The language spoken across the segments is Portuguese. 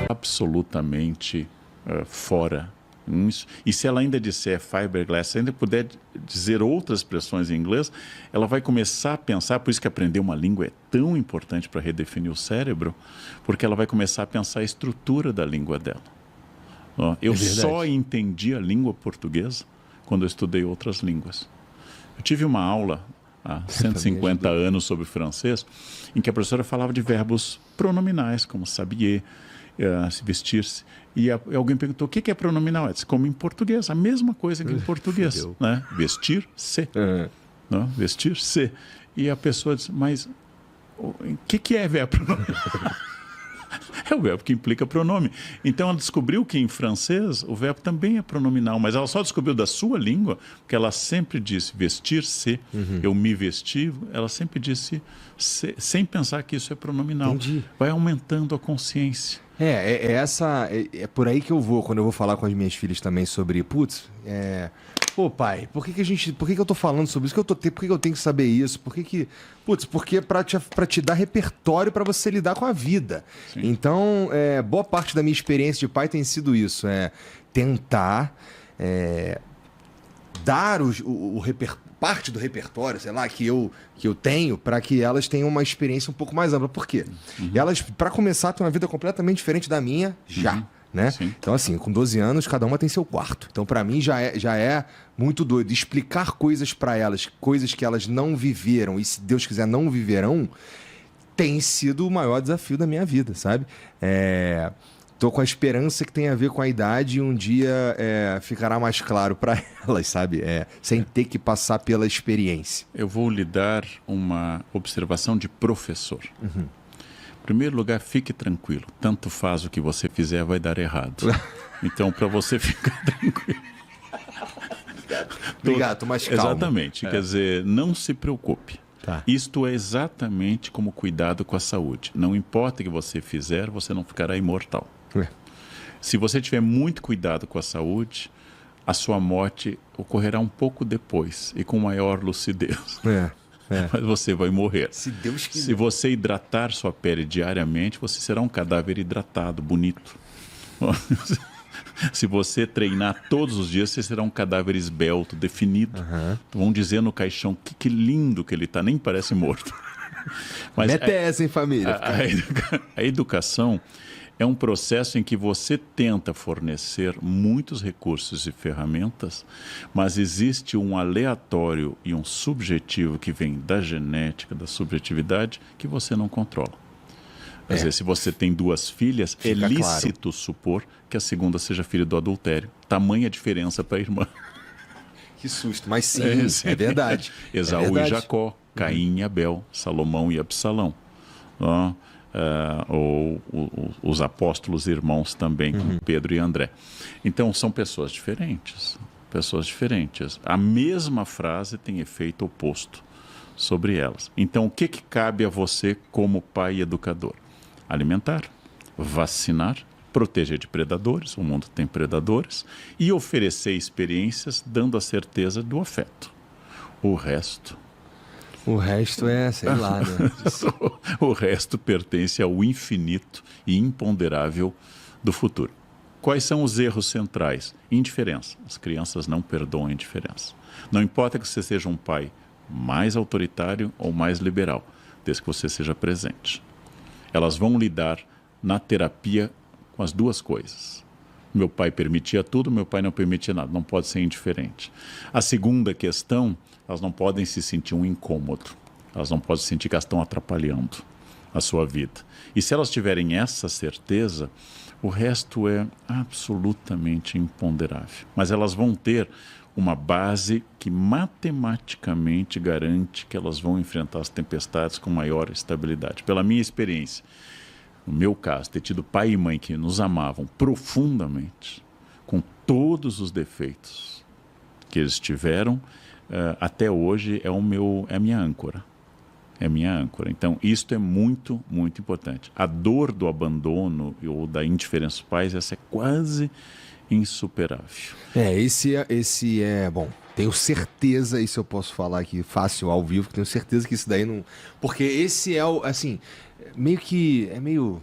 absolutamente fora. E se ela ainda disser fiberglass, se ainda puder dizer outras expressões em inglês, ela vai começar a pensar, por isso que aprender uma língua é tão importante para redefinir o cérebro, porque ela vai começar a pensar a estrutura da língua dela. Eu só entendi a língua portuguesa quando eu estudei outras línguas. Eu tive uma aula há 150 anos sobre francês, em que a professora falava de verbos pronominais, como s'habiller, se vestir-se. E alguém perguntou, o que é pronominal? Eu disse, como em português, a mesma coisa que em português. Né? Vestir-se. Né? Vestir-se. E a pessoa disse, mas o que é verbo pronominal? É o verbo que implica pronome. Então ela descobriu que em francês o verbo também é pronominal, mas ela só descobriu da sua língua, porque ela sempre disse vestir-se, eu me vesti, ela sempre disse sem pensar que isso é pronominal. Entendi. Vai aumentando a consciência. É por aí que eu vou, quando eu vou falar com as minhas filhas também sobre, pô, pai, por que eu tô falando sobre isso? Por que eu tenho que saber isso? Porque é pra te dar repertório pra você lidar com a vida. Sim. Então, boa parte da minha experiência de pai tem sido isso, tentar dar parte do repertório, sei lá, que eu tenho, para que elas tenham uma experiência um pouco mais ampla. Por quê? Elas, para começar, têm uma vida completamente diferente da minha já. Né? Então, assim, com 12 anos, cada uma tem seu quarto. Então, para mim, já é muito doido. Explicar coisas para elas, coisas que elas não viveram e, se Deus quiser, não viverão, tem sido o maior desafio da minha vida, sabe? Tô com a esperança que tem a ver com a idade e um dia ficará mais claro para elas, sabe? Sem ter que passar pela experiência. Eu vou lhe dar uma observação de professor. Em primeiro lugar, fique tranquilo. Tanto faz o que você fizer, vai dar errado. Então, para você ficar tranquilo... Obrigado, tô mais calmo. Exatamente. Quer dizer, não se preocupe. Tá. Isto é exatamente como cuidado com a saúde. Não importa o que você fizer, você não ficará imortal. Se você tiver muito cuidado com a saúde, a sua morte ocorrerá um pouco depois e com maior lucidez. Mas você vai morrer. Se Deus quiser. Se você hidratar sua pele diariamente, você será um cadáver hidratado, bonito. Se você treinar todos os dias, você será um cadáver esbelto, definido. Vão dizer no caixão, que lindo que ele está, nem parece morto. Mas mete essa, hein, família? A educação é um processo em que você tenta fornecer muitos recursos e ferramentas, mas existe um aleatório e um subjetivo que vem da genética, da subjetividade, que você não controla. Quer dizer, se você tem 2 filhas, fica é lícito supor que a segunda seja filha do adultério. Tamanha diferença para a irmã. Que susto, mas sim, é verdade. Esaú e Jacó, Caim e Abel, Salomão e Absalão. Ou os apóstolos irmãos também, como Pedro e André. Então, são pessoas diferentes. A mesma frase tem efeito oposto sobre elas. Então, o que cabe a você como pai e educador? Alimentar, vacinar, proteger de predadores, o mundo tem predadores, e oferecer experiências dando a certeza do afeto. O resto sei lá, né? O resto pertence ao infinito e imponderável do futuro. Quais são os erros centrais? Indiferença. As crianças não perdoam a indiferença. Não importa que você seja um pai mais autoritário ou mais liberal, desde que você seja presente. Elas vão lidar na terapia com as duas coisas. Meu pai permitia tudo, meu pai não permitia nada. Não pode ser indiferente. A segunda questão, elas não podem se sentir um incômodo. Elas não podem sentir que elas estão atrapalhando a sua vida. E se elas tiverem essa certeza, o resto é absolutamente imponderável. Mas elas vão ter uma base que matematicamente garante que elas vão enfrentar as tempestades com maior estabilidade. Pela minha experiência, no meu caso, ter tido pai e mãe que nos amavam profundamente, com todos os defeitos que eles tiveram, até hoje é a minha âncora. É minha âncora. Então, isto é muito, muito importante. A dor do abandono ou da indiferença dos pais, essa é quase insuperável. Esse é bom. Tenho certeza, isso eu posso falar aqui fácil, ao vivo, que tenho certeza que isso daí não... Porque esse é o, assim, meio que... É meio...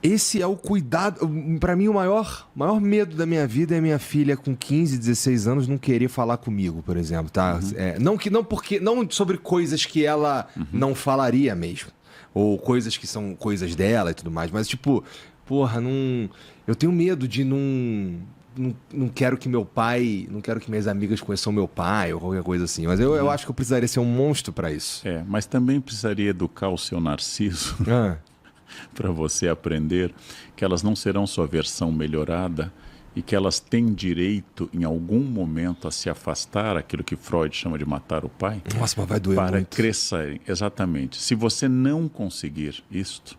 Esse é o cuidado. Pra mim, o maior medo da minha vida é minha filha com 15, 16 anos não querer falar comigo, por exemplo, tá? Não sobre coisas que ela não falaria mesmo. Ou coisas que são coisas dela e tudo mais. Mas, tipo, porra, não. Eu tenho medo de não quero que meu pai. Não quero que minhas amigas conheçam meu pai ou qualquer coisa assim. Mas eu acho que eu precisaria ser um monstro pra isso. Mas também precisaria educar o seu narciso. Para você aprender que elas não serão sua versão melhorada e que elas têm direito, em algum momento, a se afastar, aquilo que Freud chama de matar o pai. Nossa, mas vai doer para muito. crescerem. Exatamente. Se você não conseguir isto,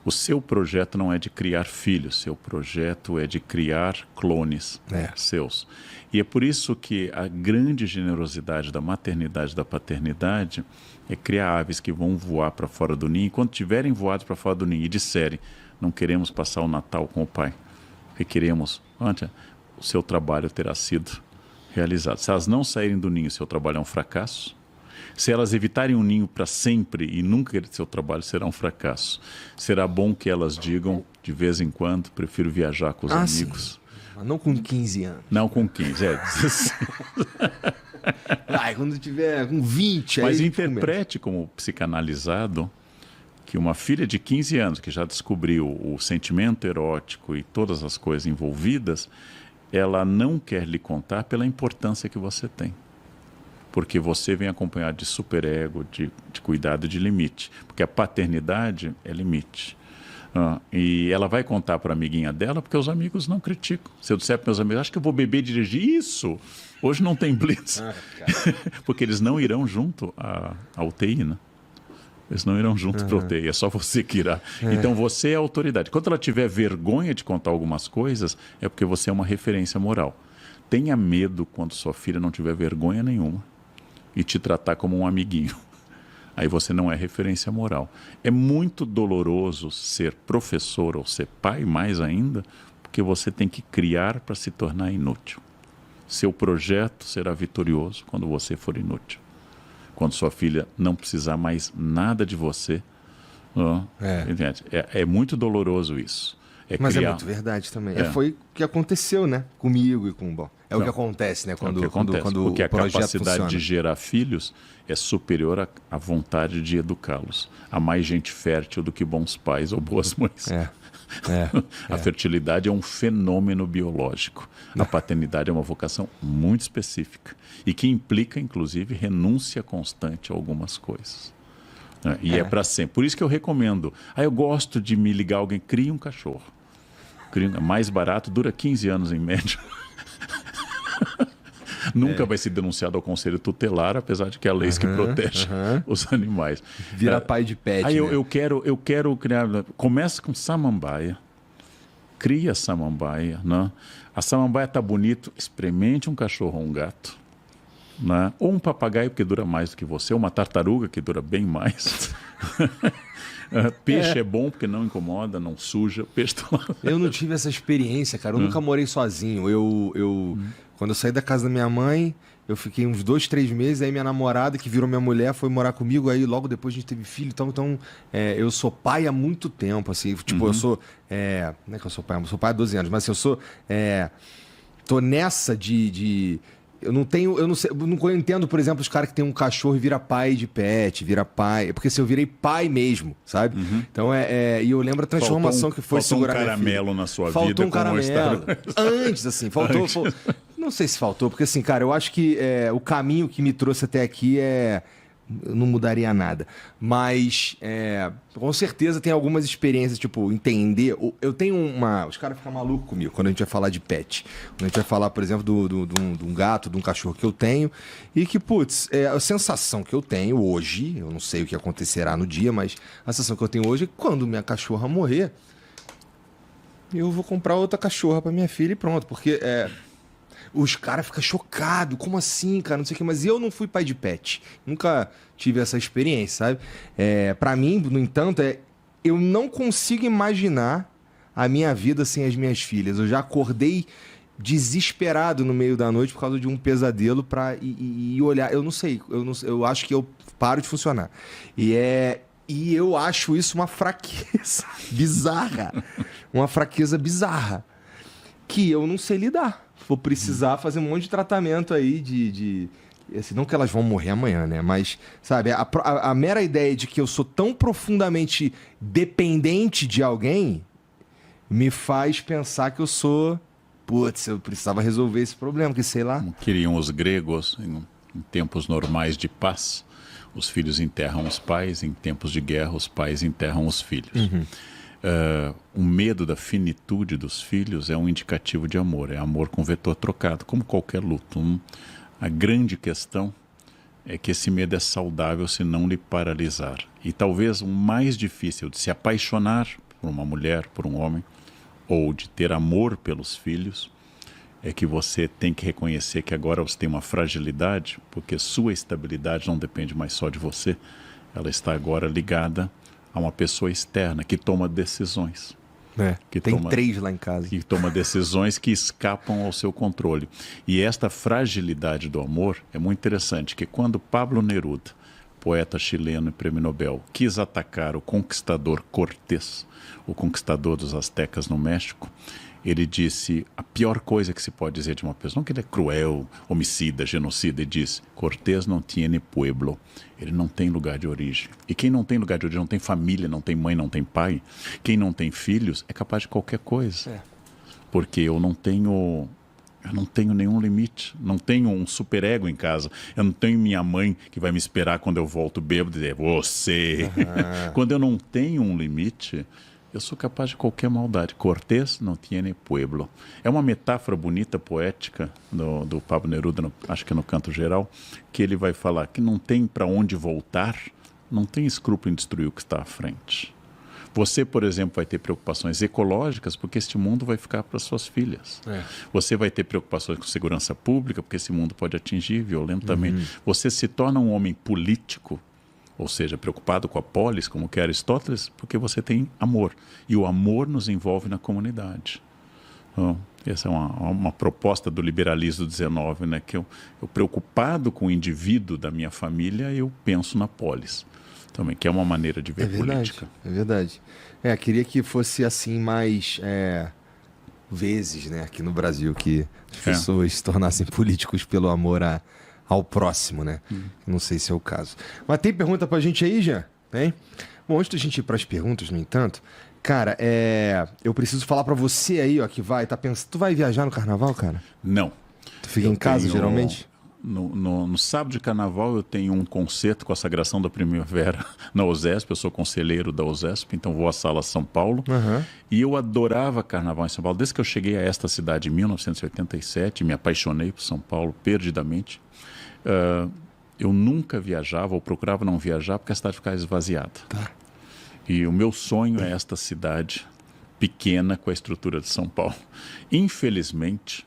o seu projeto não é de criar filhos, seu projeto é de criar clones seus. E é por isso que a grande generosidade da maternidade e da paternidade é criar aves que vão voar para fora do ninho. E quando tiverem voado para fora do ninho e disserem, não queremos passar o Natal com o pai, porque queremos, o seu trabalho terá sido realizado. Se elas não saírem do ninho, seu trabalho é um fracasso. Se elas evitarem o ninho para sempre e nunca seu trabalho será um fracasso. Será bom que elas digam, de vez em quando, prefiro viajar com os amigos. Sim. Mas não com 15 anos. Não com 15, Quando tiver com 20... Mas aí interprete como psicanalizado que uma filha de 15 anos que já descobriu o sentimento erótico e todas as coisas envolvidas, ela não quer lhe contar pela importância que você tem. Porque você vem acompanhado de superego, de cuidado, de limite. Porque a paternidade é limite. E ela vai contar para a amiguinha dela porque os amigos não criticam. Se eu disser para meus amigos, acho que eu vou beber e dirigir, isso! Hoje não tem blitz. Porque eles não irão junto à UTI, né? Eles não irão junto para a UTI, é só você que irá. Então você é a autoridade. Quando ela tiver vergonha de contar algumas coisas, é porque você é uma referência moral. Tenha medo quando sua filha não tiver vergonha nenhuma e te tratar como um amiguinho. Aí você não é referência moral. É muito doloroso ser professor ou ser pai, mais ainda, porque você tem que criar para se tornar inútil. Seu projeto será vitorioso quando você for inútil. Quando sua filha não precisar mais nada de você. É muito doloroso isso. Mas é muito verdade também. Foi o que aconteceu, né? Comigo e com... Bom, o que acontece, né? Quando porque a capacidade funciona. de gerar filhos é superior à vontade de educá-los. Há mais gente fértil do que bons pais ou boas mães. A fertilidade é um fenômeno biológico. A paternidade é uma vocação muito específica e que implica, inclusive, renúncia constante a algumas coisas. E é para sempre. Por isso que eu recomendo. Eu gosto de me ligar a alguém. Crie um cachorro. É mais barato, dura 15 anos em média. Nunca vai ser denunciado ao conselho tutelar, apesar de que há leis que protegem os animais. Vira pai de pet. Eu quero criar. Começa com samambaia. Cria a samambaia. Né? A samambaia está bonito. Experimente um cachorro ou um gato. Né? Ou um papagaio que dura mais do que você, ou uma tartaruga que dura bem mais. Peixe é bom porque não incomoda, não suja. Peixe tá lá. Eu não tive essa experiência, cara. Eu nunca morei sozinho. Quando eu saí da casa da minha mãe, eu fiquei uns 2, 3 meses. Aí minha namorada, que virou minha mulher, foi morar comigo. Aí logo depois a gente teve filho. Então eu sou pai há muito tempo. Assim, tipo, eu sou... não é que eu sou pai? Eu sou pai há 12 anos. Mas assim, eu sou... tô nessa de eu não sei, eu entendo, por exemplo, os caras que tem um cachorro e vira pai de pet, vira pai. Porque assim, eu virei pai mesmo, sabe? Então e eu lembro a transformação que foi segurar minha filha. Faltou um caramelo na sua vida. Faltou um caramelo. Antes, assim, faltou. Não sei se faltou, porque assim, cara, eu acho que o caminho que me trouxe até aqui eu não mudaria nada. Mas, com certeza, tem algumas experiências, tipo, entender. Eu tenho os caras ficam malucos comigo quando a gente vai falar de pet. Quando a gente vai falar, por exemplo, de um gato, de um cachorro que eu tenho. E que, putz, a sensação que eu tenho hoje, eu não sei o que acontecerá no dia, mas a sensação que eu tenho hoje é que quando minha cachorra morrer, eu vou comprar outra cachorra pra minha filha e pronto. Porque os caras ficam chocados. Como assim, cara? Não sei o que. Mas eu não fui pai de pet. Nunca tive essa experiência, sabe? Pra mim, no entanto, eu não consigo imaginar a minha vida sem as minhas filhas. Eu já acordei desesperado no meio da noite por causa de um pesadelo e olhar. Eu não sei. Eu acho que eu paro de funcionar. E E eu acho isso uma fraqueza bizarra. Uma fraqueza bizarra. Que eu não sei lidar. Vou precisar fazer um monte de tratamento aí assim, não que elas vão morrer amanhã, né? Mas, sabe, a mera ideia de que eu sou tão profundamente dependente de alguém me faz pensar que eu sou... Putz, eu precisava resolver esse problema, que sei lá. Como queriam os gregos, em tempos normais de paz, os filhos enterram os pais, em tempos de guerra, os pais enterram os filhos. O medo da finitude dos filhos é um indicativo de amor, é amor com vetor trocado, como qualquer luto. A grande questão é que esse medo é saudável se não lhe paralisar. E talvez o mais difícil de se apaixonar por uma mulher, por um homem, ou de ter amor pelos filhos, é que você tem que reconhecer que agora você tem uma fragilidade, porque sua estabilidade não depende mais só de você, ela está agora ligada a uma pessoa externa que toma decisões. Tem 3 lá em casa. Que toma decisões que escapam ao seu controle. E esta fragilidade do amor é muito interessante, que quando Pablo Neruda, poeta chileno e prêmio Nobel, quis atacar o conquistador Cortés, o conquistador dos astecas no México, ele disse a pior coisa que se pode dizer de uma pessoa, não que ele é cruel, homicida, genocida, ele disse, Cortés não tiene pueblo, ele não tem lugar de origem. E quem não tem lugar de origem, não tem família, não tem mãe, não tem pai, quem não tem filhos, é capaz de qualquer coisa. Porque eu não tenho nenhum limite, não tenho um superego em casa, eu não tenho minha mãe que vai me esperar quando eu volto bêbado e dizer, você. Quando eu não tenho um limite, eu sou capaz de qualquer maldade. Cortés não tiene pueblo. É uma metáfora bonita, poética, do Pablo Neruda, acho que é no Canto Geral, que ele vai falar que não tem para onde voltar, não tem escrúpulo em destruir o que está à frente. Você, por exemplo, vai ter preocupações ecológicas porque este mundo vai ficar para suas filhas. Você vai ter preocupações com segurança pública porque esse mundo pode atingir violentamente. Você se torna um homem político, ou seja, preocupado com a polis, como que Aristóteles, porque você tem amor. E o amor nos envolve na comunidade. Então, essa é uma proposta do liberalismo do 19, né? Que eu preocupado com o indivíduo da minha família, eu penso na polis. Também, que é uma maneira de ver política. É verdade. Queria que fosse assim mais vezes, né, aqui no Brasil, que as pessoas se tornassem políticos pelo amor ao próximo, né? Não sei se é o caso. Mas tem pergunta pra gente aí, Jean? Tem? Bom, antes da gente ir pras perguntas, no entanto, cara, eu preciso falar pra você aí, ó, que tá pensando... Tu vai viajar no carnaval, cara? Não. Tu fica em casa, geralmente? No sábado de carnaval eu tenho um concerto com a Sagração da Primavera na USESP, eu sou conselheiro da USESP, então vou à Sala São Paulo. E eu adorava carnaval em São Paulo. Desde que eu cheguei a esta cidade em 1987, me apaixonei por São Paulo perdidamente. Eu nunca viajava ou procurava não viajar porque a cidade ficava esvaziada. E o meu sonho é esta cidade pequena com a estrutura de São Paulo. Infelizmente...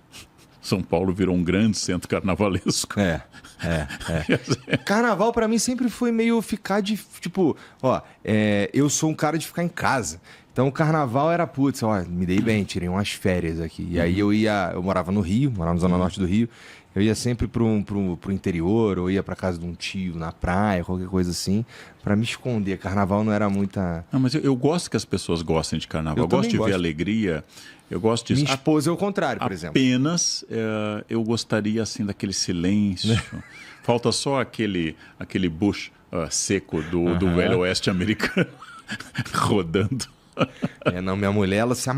São Paulo virou um grande centro carnavalesco. Carnaval pra mim sempre foi meio ficar de... Tipo, eu sou um cara de ficar em casa. Então o carnaval era, putz, me dei bem, tirei umas férias aqui. E aí eu morava no Rio, morava na Zona Norte do Rio. Eu ia sempre pro interior, ou ia pra casa de um tio, na praia, qualquer coisa assim, pra me esconder. Carnaval não era muita... Não, mas eu gosto que as pessoas gostem de carnaval. Eu gosto de ver alegria. Eu gosto disso. Minha esposa é o contrário, por exemplo. Apenas eu gostaria, assim, daquele silêncio. Falta só aquele bush seco do Velho Oeste americano rodando. Não, minha mulher, ela se